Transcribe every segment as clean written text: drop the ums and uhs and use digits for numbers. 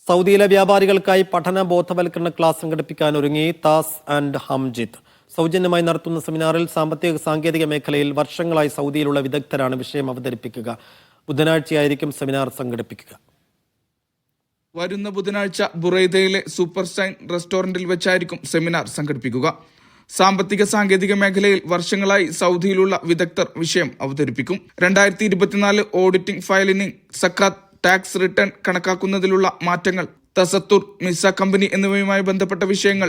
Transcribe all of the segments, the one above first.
സൗദിയിലെ വ്യാപാരികൾക്കായി പഠന ബോധവൽക്കരണ ക്ലാസ് സംഘടിപ്പിക്കാൻ ഒരുങ്ങി താസ് ആൻഡ് ഹംജിത്ത്. സൗജന്യമായി നടത്തുന്ന സെമിനാറിൽ സാമ്പത്തിക സാങ്കേതിക മേഖലയിൽ വർഷങ്ങളായി സൗദിയിലുള്ള വിദഗ്ധരാണ് വിഷയം അവതരിപ്പിക്കുക. ബുധനാഴ്ചയായിരിക്കും സെമിനാർ സംഘടിപ്പിക്കുക. വരുന്ന ബുധനാഴ്ച ബുറൈദയിലെ സൂപ്പർ സ്റ്റൈൻ റെസ്റ്റോറന്റിൽ വെച്ചായിരിക്കും സെമിനാർ സംഘടിപ്പിക്കുക. സാമ്പത്തിക സാങ്കേതിക മേഖലയിൽ വർഷങ്ങളായി സൗദിയിലുള്ള വിദഗ്ധർ വിഷയം അവതരിപ്പിക്കും. 2024 ഓഡിറ്റിംഗ്, ഫയലിംഗ്, സക്കാത്ത്, ടാക്സ് റിട്ടേൺ കണക്കാക്കുന്നതിലുള്ള മാറ്റങ്ങൾ, തസത്തുർ, മിസ കമ്പനി എന്നിവയുമായി ബന്ധപ്പെട്ട വിഷയങ്ങൾ,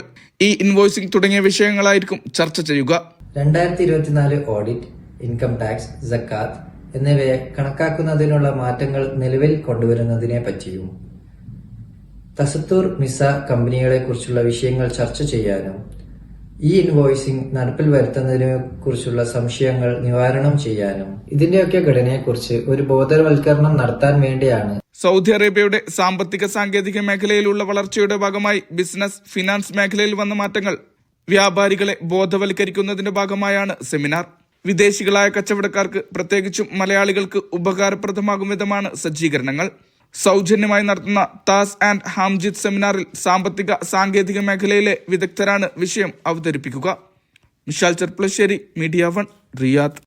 ഇൻവോയ്സിംഗ് തുടങ്ങിയ വിഷയങ്ങളായിരിക്കും ചർച്ച ചെയ്യുക. 2024 ഓഡിറ്റ്, ഇൻകം ടാക്സ്, സക്കാത്ത് എന്നിവയെ കണക്കാക്കുന്നതിനുള്ള മാറ്റങ്ങൾ നിലവിൽ കൊണ്ടുവരുന്നതിനെ പറ്റിയും, തസത്തുർ, മിസ കമ്പനികളെ കുറിച്ചുള്ള വിഷയങ്ങൾ ചർച്ച ചെയ്യാനും, ഇൻവോയ്സിംഗ് നടപ്പിൽ വരുത്തുന്നതിനെ കുറിച്ചുള്ള സംശയങ്ങൾ നിവാരണം ചെയ്യാനും, ഇതിന്റെയൊക്കെ ഘടനയെക്കുറിച്ച് ഒരു ബോധവൽക്കരണം നടത്താൻ വേണ്ടിയാണ്. സൗദി അറേബ്യയുടെ സാമ്പത്തിക സാങ്കേതിക മേഖലയിലുള്ള വളർച്ചയുടെ ഭാഗമായി ബിസിനസ്, ഫിനാൻസ് മേഖലയിൽ വന്ന മാറ്റങ്ങൾ വ്യാപാരികളെ ബോധവൽക്കരിക്കുന്നതിന്റെ ഭാഗമായാണ് സെമിനാർ. വിദേശികളായ കച്ചവടക്കാർക്ക്, പ്രത്യേകിച്ചും മലയാളികൾക്ക് ഉപകാരപ്രദമാകും വിധമാണ് സജ്ജീകരണങ്ങൾ. സൗജന്യമായി നടത്തുന്ന താസ് ആൻഡ് ഹംജിത്ത് സെമിനാറിൽ സാമ്പത്തിക സാങ്കേതിക മേഖലയിലെ വിദഗ്ധരാണ് വിഷയം അവതരിപ്പിക്കുക. Mishal Cherpulassery, media 1, Riyadh.